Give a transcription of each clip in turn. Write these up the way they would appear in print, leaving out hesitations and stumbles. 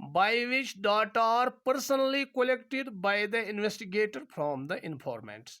by which data are personally collected by the investigator from the informants।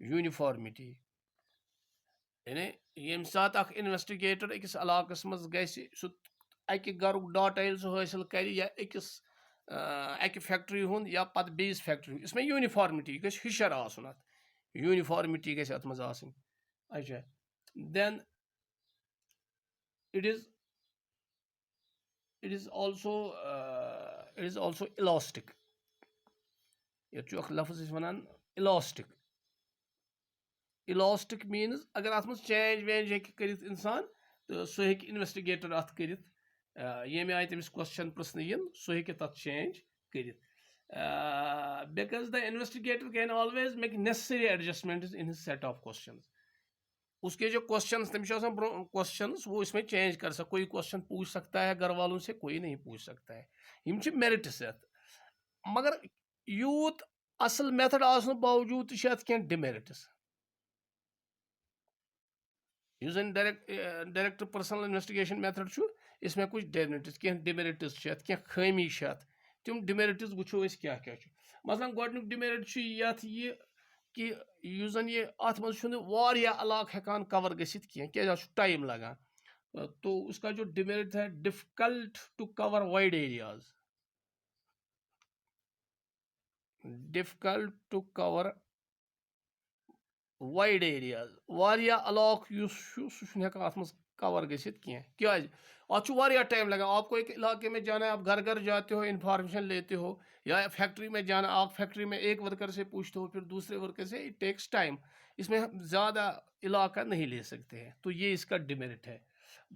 Uniformity یعنی M سات اخ investigator اکس علاقس مز گژھِ سُہ اکہ گرُک ڈاٹا ییٚلہِ سُہ حٲصِل کرِ یا أکِس اکہ فیکٹری ہُنٛد یا پتہٕ بیٚیِس فیکٹری ہُنٛد اس میں یونیفارمٹی گژھِ ہِشر آسُن اتھ یونیفارمٹی گژھِ اتھ منٛز آسٕنۍ اچھا دین it is also elastic یتھ چھُ اکھ لفظ أسۍ وَنان elastic means اگر اتھ منٛز چینج وینج ہیٚکہِ کٔرِتھ اِنسان تہٕ سُہ ہیٚکہِ اِنویسٹِگیٹر اتھ کٔرِتھ ییٚمہِ آیہِ تٔمِس کوسچن پرژھنہٕ یِن سُہ ہیٚکہِ تتھ چینج کٔرِتھ because the investigator can always make necessary adjustments in his set of questions اس کے جو کوشچنس تمہیں آسان کوشچنس وہ اس میں چینج کر سکتا کوئی کوشچن پوچھ سکتا ہے گھر والوں سے کوئی نہیں پوچھ سکتا ہے یم چھ میرٹس اتھ مگر یوت اصل میتھڈ آسنہٕ باوجود تہ چھ اتھ کینٛہہ ڈِمیرٹس یُس زن ڈائریکٹ پرسنل انویسٹیگیشن میتھڈ چھُ اس میں کچھ ڈِمیرٹس چھ اتھ کینٛہہ خٲمی چھ اتھ تم ڈِمیرٹس وٕچھو أسۍ کیاہ کیاہ چھُ مثلاً گۄڈنیُک ڈِمیرٹ چھُ یتھ یہِ کہ یُس زن یہ اتھ منٛز چھُنہٕ واریاہ علاقہٕ ہٮ۪کان کور گٔژھِتھ کینٛہہ کیازِ اتھ چھُ ٹایم لگان تو اس کا جو ڈِمیرٹ ہے difficult to cover wide areas واریاہ علاقہٕ یُس چھُ سُہ چھُنہٕ ہٮ۪کان اتھ منٛز کور گٔژھِتھ کینٛہہ کیازِ اتھ چھُ واریاہ ٹایم لگان آپ کو ایک علاقے میں جانا ہے آپ گھر گھر جاتے ہو انفارمیشن لیتے ہو یا فیکٹری میں جانا آپ فیکٹری میں ایک ورکر سے پوچھتے ہو پھر دوسرے ورکر سے اٹ ٹیکس ٹائم اس میں ہم زیادہ علاقہ نہیں لے سکتے ہیں تو یہ اس کا ڈیمیرٹ ہے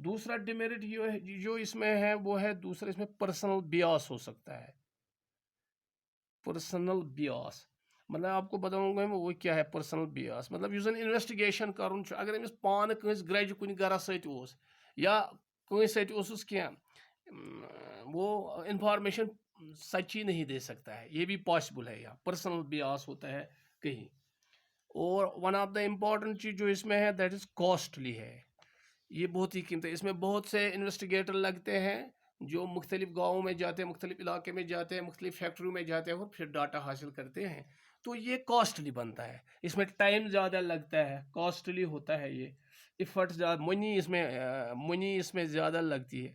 دوسرا ڈیمیرٹ جو اس میں ہے وہ ہے دوسرا اس میں پرسنل بیاس ہو سکتا ہے پرسنل بیاس مطلب آپ کو بتاؤں گا وہ کیا ہے پرسنل بیاس مطلب یُس زن انویسٹِگیشن کرُن چھُ اگر أمِس پانہٕ کٲنٛسہِ گرٛجہِ کُنہِ گرس سۭتۍ اوس یا کٲنٛسہِ سۭتۍ اوسُس کینٛہہ وہ انفارمیشن سچی نہیں دے سکتا ہے یہ بھی پاسبل ہے یہاں پرسنل بیاس ہوتا ہے کہیں اور ون آف دا امپورٹنٹ چیز جو اس میں ہے دیٹ از کاسٹلی ہے یہ بہت ہی قیمتی اس میں بہت سے انویسٹیگیٹر لگتے ہیں جو مختلف گاؤں میں جاتے ہیں مختلف علاقے میں جاتے ہیں مختلف فیکٹریوں میں جاتے ہیں اور پھر ڈاٹا حاصل کرتے ہیں تو یہ کاسٹلی بنتا ہے اس میں ٹائم زیادہ لگتا ہے کاسٹلی ہوتا ہے یہ ایفرٹ زیادہ منی اس میں زیادہ لگتی ہے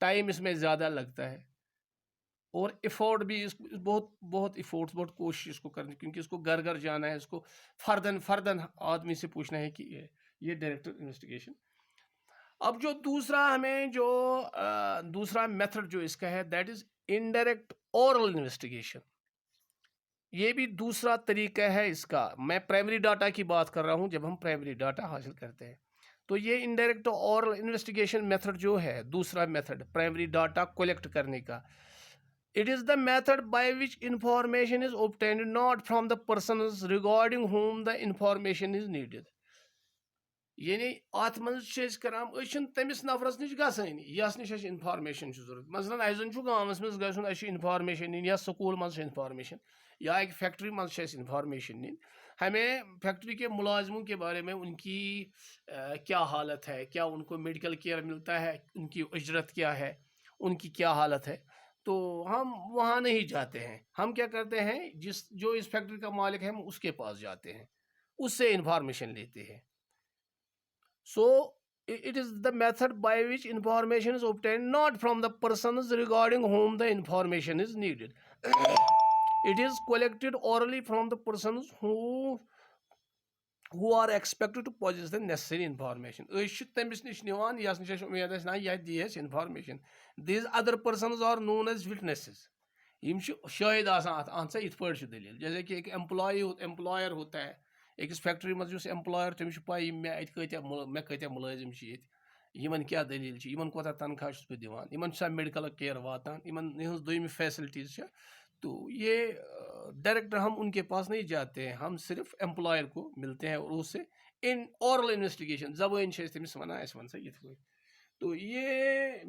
ٹائم اس میں زیادہ لگتا ہے اور ایفورٹ بھی اس بہت بہت ایفورٹس بہت کوشش اس کو کرنی کیونکہ اس کو گھر گھر جانا ہے اس کو فردن آدمی سے پوچھنا ہے کہ یہ ڈائریکٹ انویسٹیگیشن اب جو دوسرا ہمیں جو دوسرا میتھڈ جو اس کا ہے that is indirect oral investigation یہ بھی دوسرا طریقہ ہے اس کا میں پرائمری ڈاٹا کی بات کر رہا ہوں جب ہم پرائمری ڈاٹا حاصل کرتے ہیں تو یہ انڈائریکٹ اورل انویسٹیگیشن میتھڈ جو ہے دوسرا میتھڈ پرائمری ڈاٹا کلیکٹ کرنے کا it is the method by which information is obtained not from the persons regarding whom the information is needed یعنی ات منٛز کران تٔمِس نفرس نِش گژھٲنی یس نِش اَسہِ انفارمیشن چھِ ضروٗرت مثلاً اَسہِ زن چھُ گامس منٛز گژھُن اَسہِ چھِ انفارمیشن نِنۍ یا سکوٗل منٛز چھِ انفارمیشن یا اکہِ فیکٹری منٛز چھِ اَسہِ انفارمیشن نِنۍ ہمیں فیکٹری کے ملازموں کے بارے میں ان کی کیا حالت ہے کیا ان کو میڈیکل کیئر ملتا ہے ان کی اجرت کیا ہے ان کی کیا حالت ہے تو ہم وہاں نہیں جاتے ہیں ہم کیا کرتے ہیں جو اس فیکٹری کا مالک ہے ہم اس کے پاس جاتے ہیں اس سے انفارمیشن لیتے ہیں سو it is the method by which information is obtained not from the persons regarding whom the information is needed it is collected orally from the persons who are expected to possess the necessary information أسۍ چھِ تٔمِس نِش نِوان یس نِش اَسہِ اُمید آسہِ نا یہِ دِی اَسہِ information these other persons are known as witnesses یِم چھِ شٲہد آسان اتھ اہن سا یِتھ پٲٹھۍ چھُ دٔلیٖل جیسے کہ ایک ایمپلائر ہوتا ہے أکِس فیکٹری منٛز یُس ایمپلایَر تٔمِس چھُ پاے مےٚ کۭتیاہ مُلٲزِم چھِ ییٚتہِ یِمن کیاہ دٔلیٖل چھِ یِمن کوتاہ تنخواہ چھُس بہٕ دِوان یِمن چھا میڈیکل کیئر واتان یِمن یِہٕنٛز دوٚیمہِ فیسلٹیٖز چھےٚ تو یہ ڈائریکٹ ہم ان کے پاس نہیں جاتے ہیں ہم صرف ایمپلائر کو ملتے ہیں اور اس سے ان اورل انویسٹیگیشن زبٲنۍ چھِ أسۍ تٔمِس وَنان اَسہِ وَن سا یِتھ پٲٹھۍ تو یہ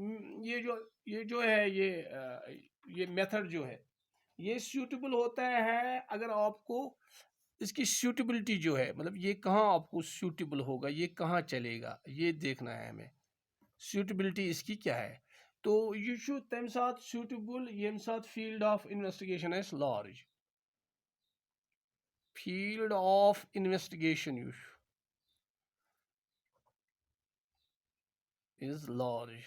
جو ہے یہ میتھڈ جو ہے یہ سیوٹیبل ہوتا ہے اگر آپ کو اس کی سیوٹیبلٹی جو ہے مطلب یہ کہاں آپ کو سیوٹیبل ہوگا یہ کہاں چلے گا یہ دیکھنا ہے ہمیں سیوٹیبلٹی اس کی کیا ہے تو یہ چھُ تمہِ ساتہٕ سیوٹیبل ییٚمہِ ساتہٕ فیٖلڈ آف انویسٹیگیشن آسہِ large field of investigation is large.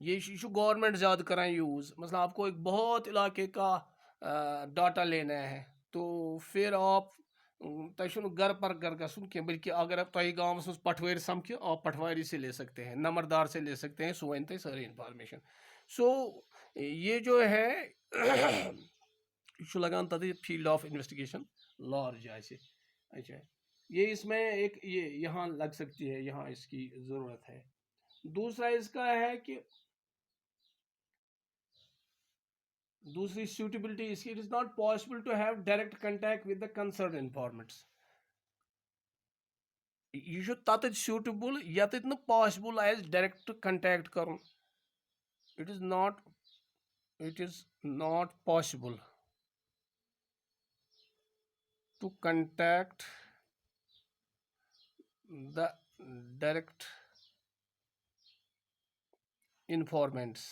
یہ گورنمنٹ زیادہ کران یوز. مثلا آپ کو ایک بہت علاقے کا ڈاٹا لینا ہے تو پھر آپ تہ گھر پر گھر گھن کی بلکہ اگر آپ تہ گامس مز پٹواری سمکھو آپ پٹواری سے لے سکتے ہیں, نمبردار سے لے سکتے ہیں, سو ون تہ ساری انفارمیشن. سو یہ جو ہے یہ لگان تب فیلڈ آف انویسٹیگیشن لارج آسے. اچھا یہ اس میں ایک یہ یہاں لگ سکتی ہے, یہاں اس کی ضرورت ہے. دوسرا اس کا ہے کہ دوسری suitability اس کی, it is not possible to have direct contact with the concerned informants. یہ چھُ تتھ suitable یتھ نہٕ possible آسہِ direct contact کرُن. It is not possible to contact the direct informants.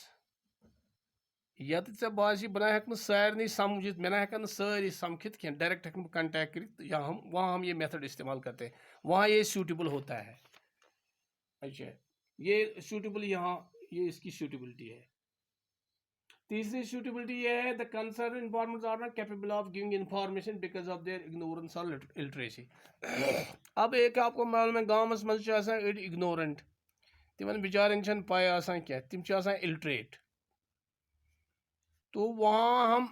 یتھ ژےٚ باسی بہٕ نہ ہٮ۪کہٕ نہٕ سارنٕے سمجھِتھ, مےٚ نہ ہٮ۪کن نہٕ سٲری سمکھِتھ کینٛہہ, ڈائریکٹ ہٮ۪کہٕ بہٕ کنٹیکٹ کٔرِتھ, وہاں ہم یہ میتھڈ استعمال کرتے ہیں, وہاں یہ سیوٹیبل ہوتا ہے. اچھا یہ سیوٹیبل یہاں یہ اس کی سیوٹیبلٹی ہے. تیسری سیوٹیبلٹی یہ ہے, the concern informants are not capable of giving information because of their ignorance اور الٹریسی. اب ایک آپ کو معلوم ہے گامس منٛز چھِ آسان أڑۍ اگنورنٹ, تمن بچارن چھنہٕ پاے آسان کینٛہہ, تم چھِ آسان الٹریٹ. تو وہاں ہم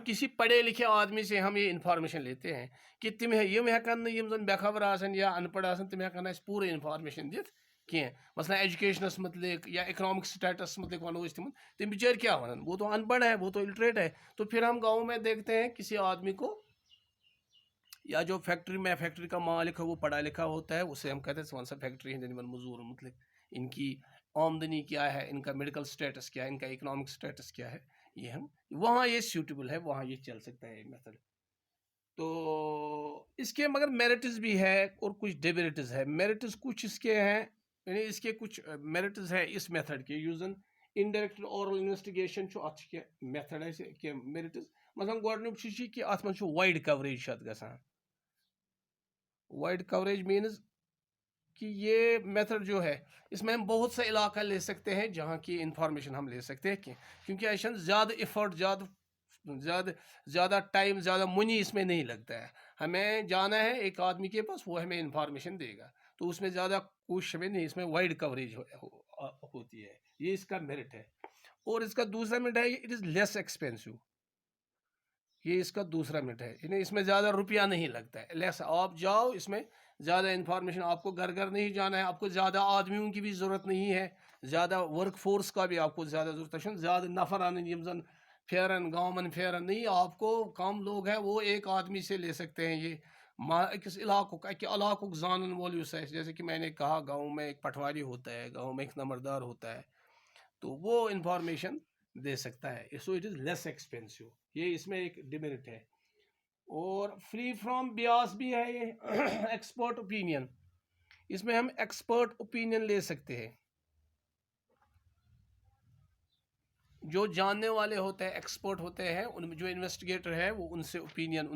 کسی پڑھے لکھے آدمی سے ہم یہ انفارمیشن لیتے ہیں کہ تم ہیکن نہٕ یم زن بے خبر آسن یا ان پڑھ آسن تم ہیکن اسہِ پوٗرٕ انفارمیشن دِتھ کینٛہہ. مثلا ایجوکیشنس متعلق یا اکنامک سٹیٹس متعلق ونو اس تم بچار کیا ونن, وہ تو ان پڑھ ہے, وہ تو الٹریٹ ہے. تو پھر ہم گاؤں میں دیکھتے ہیں کسی آدمی کو یا جو فیکٹری کا مالک ہے وہ پڑھا لکھا ہوتا ہے, اسے ہم کہتے ہیں ون سا فیکٹری ہند مزدور متعلق, ان کی آمدنی کیا ہے, ان کا میڈیکل سٹیٹس کیا ہے, ان کا اکنامک سٹیٹس کیا ہے, یہ ہم وہاں یہ سیوٹیبل ہے, وہاں یہ چل سکتا ہے یہ میتھڈ. تو اس کے مگر میرٹس بھی ہے اور کچھ ڈیمیرٹس ہے. میرٹس کچھ اس کے ہیں, یعنی اس کے کچھ میرٹس ہے اس میتھڈ کے, یوزن انڈائریکٹ اورل انویسٹیگیشن ات میتھڈ ہے میرٹس. مثلا گۄڈنیُک چھُ کہ ات منٛز چھُ وائڈ کوریج چھِ اتھ گژھان. وائڈ کوریج مینز کہ یہ میتھڈ جو ہے اس میں ہم بہت سا علاقہ لے سکتے ہیں جہاں کی انفارمیشن ہم لے سکتے ہیں, کیونکہ ایسا زیادہ ایفرٹ زیادہ ٹائم زیادہ منی اس میں نہیں لگتا ہے. ہمیں جانا ہے ایک آدمی کے پاس, وہ ہمیں انفارمیشن دے گا, تو اس میں زیادہ کوشش ہمیں نہیں, اس میں وائڈ کوریج ہوتی ہے. یہ اس کا میرٹ ہے. اور اس کا دوسرا میرٹ ہے اٹ از لیس ایکسپینسو. یہ اس کا دوسرا میرٹ ہے, یعنی اس میں زیادہ روپیہ نہیں لگتا ہے. لیس آپ جاؤ, اس میں زیادہ انفارمیشن, آپ کو گھر گھر نہیں جانا ہے, آپ کو زیادہ آدمیوں کی بھی ضرورت نہیں ہے, زیادہ ورک فورس کا بھی آپ کو زیادہ ضرورت ہے, زیادہ نفر یم زن پھیرن گامن پھیرن نہیں, آپ کو کم لوگ ہیں وہ ایک آدمی سے لے سکتے ہیں. یہ اکس علاقوں زانن وول اس ہے, جیسے کہ میں نے کہا گاؤں میں ایک پٹواری ہوتا ہے, گاؤں میں ایک نمبردار ہوتا ہے, تو وہ انفارمیشن دے سکتا ہے. So it is less expensive, یہ اس میں ایک ڈیمیرٹ ہے. اور فری فرام بیاس بھی ہے یہ ایکسپرٹ اوپینین, اس میں ہم ایکسپرٹ اوپینین لے سکتے ہیں. جو جاننے والے ہوتے ہیں, ایکسپرٹ ہوتے ہیں, ان جو انویسٹیگیٹر ہے وہ ان سے اوپینین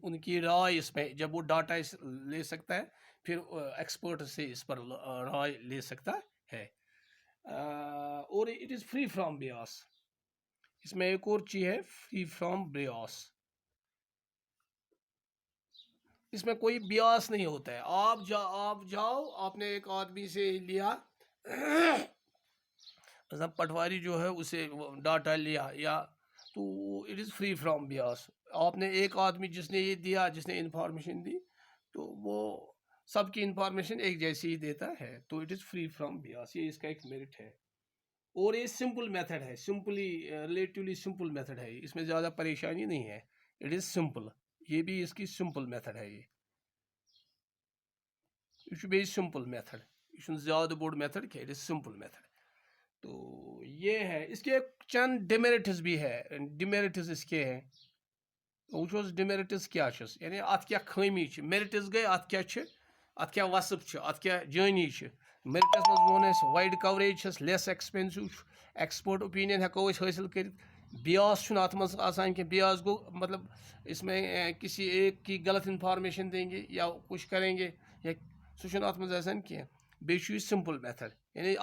ان کی رائے اس میں, جب وہ ڈاٹا لے سکتا ہے پھر ایکسپرٹ سے اس پر رائے لے سکتا ہے. اور اٹ از فری فرام بیاس. اس میں ایک اور چیز ہے فری فرام بیاس, اس میں کوئی بیاس نہیں ہوتا ہے. آپ جاؤ, آپ نے ایک آدمی سے لیا مثلا پٹواری جو ہے اسے ڈاٹا لیا, یا تو اٹ از فری فرام بیاس. آپ نے ایک آدمی جس نے یہ دیا, جس نے انفارمیشن دی, تو وہ سب کی انفارمیشن ایک جیسی ہی دیتا ہے, تو اٹ از فری فرام بیاس. یہ اس کا ایک میرٹ ہے. اور یہ سمپل میتھڈ ہے, ریلیٹیولی سمپل میتھڈ ہے, اس میں زیادہ پریشانی نہیں ہے. اٹ از سمپل, یہ بھی اس کی سمپل میتھڈ ہے. یہ بیٚیہِ سمپل میتھڈ, یہ چھُنہٕ زیادہ بوٚڑ میتھڈ کینٛہہ, اٹ از سمپل میتھڈ. تو یہ ہے. اس کے چند ڈیمیرٹس بھی ہے. ڈیمیرٹس اس کے ہیں, وٕچھوس ڈیمیرٹس کیا چھُس, یعنی اتھ کیا خٲمی چھِ. میرٹس گٔے اتھ کیا چھِ, اتھ کیا وصف چھِ, اتھ کیا جٲنی چھِ. میرٹس منٛز ووٚن اَسہِ وایڈ کوریج چھس, لیس ایکسپینسو چھُ, ایکسپٲرٹ اوپینین ہٮ۪کو أسۍ حٲصِل کٔرِتھ, بیاس چھُنہٕ اَتھ منٛز آسان کینٛہہ بیاس گوٚو مطلب اس میں کسی ایک کی غلط انفارمیشن دیں گے یا کچھ کریں گے یا سُہ چھُنہٕ اَتھ منٛز آسان کینٛہہ بیٚیہِ چھُ یہِ سِمپٕل میتھڈ یعنی